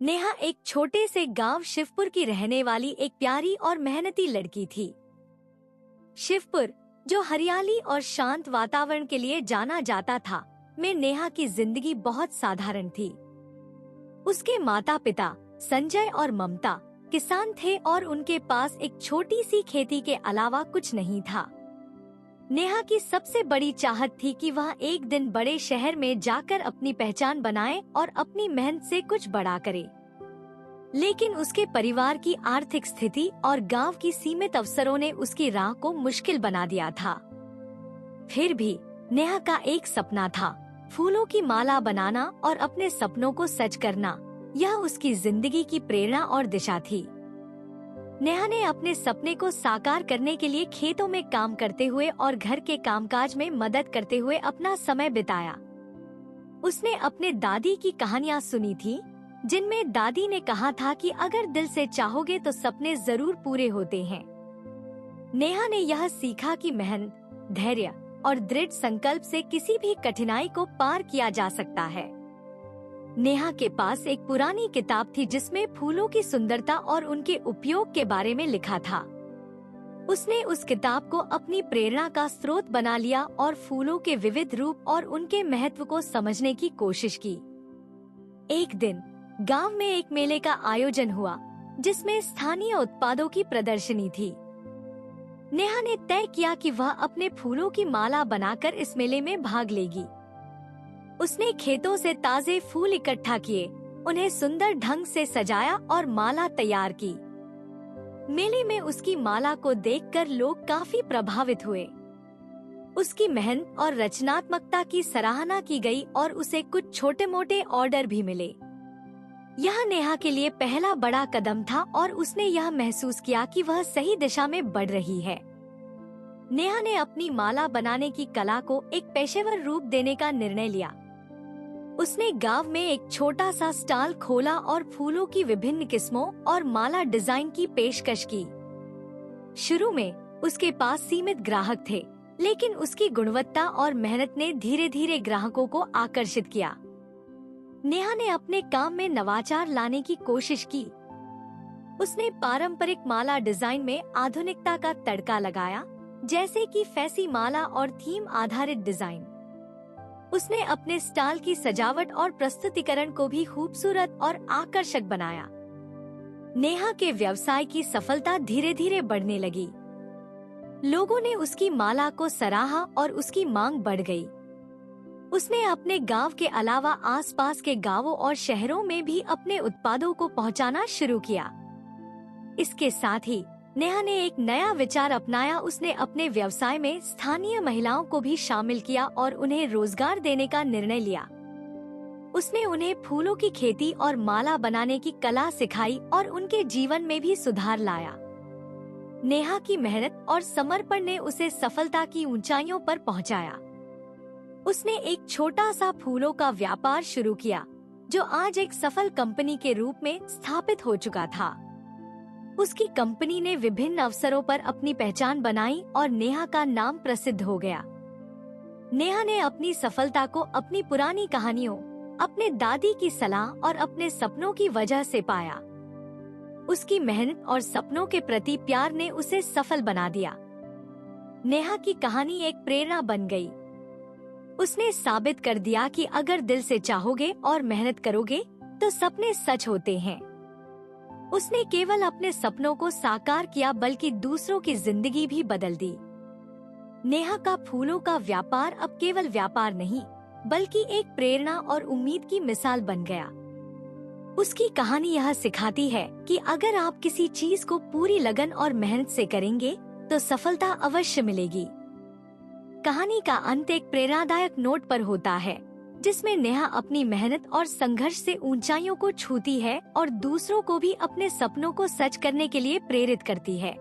नेहा एक छोटे से गांव शिवपुर की रहने वाली एक प्यारी और मेहनती लड़की थी। शिवपुर, जो हरियाली और शांत वातावरण के लिए जाना जाता था, में नेहा की जिंदगी बहुत साधारण थी। उसके माता पिता संजय और ममता किसान थे और उनके पास एक छोटी सी खेती के अलावा कुछ नहीं था। नेहा की सबसे बड़ी चाहत थी कि वह एक दिन बड़े शहर में जाकर अपनी पहचान बनाए और अपनी मेहनत से कुछ बड़ा करे। लेकिन उसके परिवार की आर्थिक स्थिति और गांव की सीमित अवसरों ने उसकी राह को मुश्किल बना दिया था। फिर भी नेहा का एक सपना था, फूलों की माला बनाना और अपने सपनों को सच करना। यह उसकी जिंदगी की प्रेरणा और दिशा थी। नेहा ने अपने सपने को साकार करने के लिए खेतों में काम करते हुए और घर के कामकाज में मदद करते हुए अपना समय बिताया। उसने अपने दादी की कहानियाँ सुनी थी, जिनमें दादी ने कहा था कि अगर दिल से चाहोगे तो सपने जरूर पूरे होते हैं। नेहा ने यह सीखा कि मेहनत, धैर्य और दृढ़ संकल्प से किसी भी कठिनाई को पार किया जा सकता है। नेहा के पास एक पुरानी किताब थी जिसमें फूलों की सुंदरता और उनके उपयोग के बारे में लिखा था। उसने उस किताब को अपनी प्रेरणा का स्रोत बना लिया और फूलों के विविध रूप और उनके महत्व को समझने की कोशिश की। एक दिन गांव में एक मेले का आयोजन हुआ, जिसमें स्थानीय उत्पादों की प्रदर्शनी थी। नेहा ने तय किया कि वह अपने फूलों की माला बनाकर इस मेले में भाग लेगी। उसने खेतों से ताजे फूल इकट्ठा किए, उन्हें सुंदर ढंग से सजाया और माला तैयार की। मेले में उसकी माला को देखकर लोग काफी प्रभावित हुए। उसकी मेहनत और रचनात्मकता की सराहना की गई और उसे कुछ छोटे मोटे ऑर्डर भी मिले। यह नेहा के लिए पहला बड़ा कदम था और उसने यह महसूस किया कि वह सही दिशा में बढ़ रही है। नेहा ने अपनी माला बनाने की कला को एक पेशेवर रूप देने का निर्णय लिया। उसने गांव में एक छोटा सा स्टॉल खोला और फूलों की विभिन्न किस्मों और माला डिजाइन की पेशकश की। शुरू में उसके पास सीमित ग्राहक थे, लेकिन उसकी गुणवत्ता और मेहनत ने धीरे धीरे ग्राहकों को आकर्षित किया। नेहा ने अपने काम में नवाचार लाने की कोशिश की। उसने पारंपरिक माला डिजाइन में आधुनिकता का तड़का लगाया, जैसे कि फैंसी माला और थीम आधारित डिजाइन। उसने अपने स्टॉल की सजावट और प्रस्तुतिकरण को भी खूबसूरत और आकर्षक बनाया। नेहा के व्यवसाय की सफलता धीरे धीरे बढ़ने लगी। लोगों ने उसकी माला को सराहा और उसकी मांग बढ़ गई। उसने अपने गांव के अलावा आसपास के गांवों और शहरों में भी अपने उत्पादों को पहुंचाना शुरू किया। इसके साथ ही नेहा ने एक नया विचार अपनाया। उसने अपने व्यवसाय में स्थानीय महिलाओं को भी शामिल किया और उन्हें रोजगार देने का निर्णय लिया। उसने उन्हें फूलों की खेती और माला बनाने की कला सिखाई और उनके जीवन में भी सुधार लाया। नेहा की मेहनत और समर्पण ने उसे सफलता की ऊंचाइयों पर पहुंचाया। उसने एक छोटा सा फूलों का व्यापार शुरू किया, जो आज एक सफल कंपनी के रूप में स्थापित हो चुका था। उसकी कंपनी ने विभिन्न अवसरों पर अपनी पहचान बनाई और नेहा का नाम प्रसिद्ध हो गया। नेहा ने अपनी सफलता को अपनी पुरानी कहानियों, अपने दादी की सलाह और अपने सपनों की वजह से पाया। उसकी मेहनत और सपनों के प्रति प्यार ने उसे सफल बना दिया। नेहा की कहानी एक प्रेरणा बन गई। उसने साबित कर दिया कि अगर दिल से चाहोगे और मेहनत करोगे तो सपने सच होते हैं। उसने केवल अपने सपनों को साकार किया, बल्कि दूसरों की जिंदगी भी बदल दी। नेहा का फूलों का व्यापार अब केवल व्यापार नहीं, बल्कि एक प्रेरणा और उम्मीद की मिसाल बन गया। उसकी कहानी यह सिखाती है कि अगर आप किसी चीज को पूरी लगन और मेहनत से करेंगे तो सफलता अवश्य मिलेगी। कहानी का अंत एक प्रेरणादायक नोट पर होता है, जिसमें नेहा अपनी मेहनत और संघर्ष से ऊंचाइयों को छूती है और दूसरों को भी अपने सपनों को सच करने के लिए प्रेरित करती है।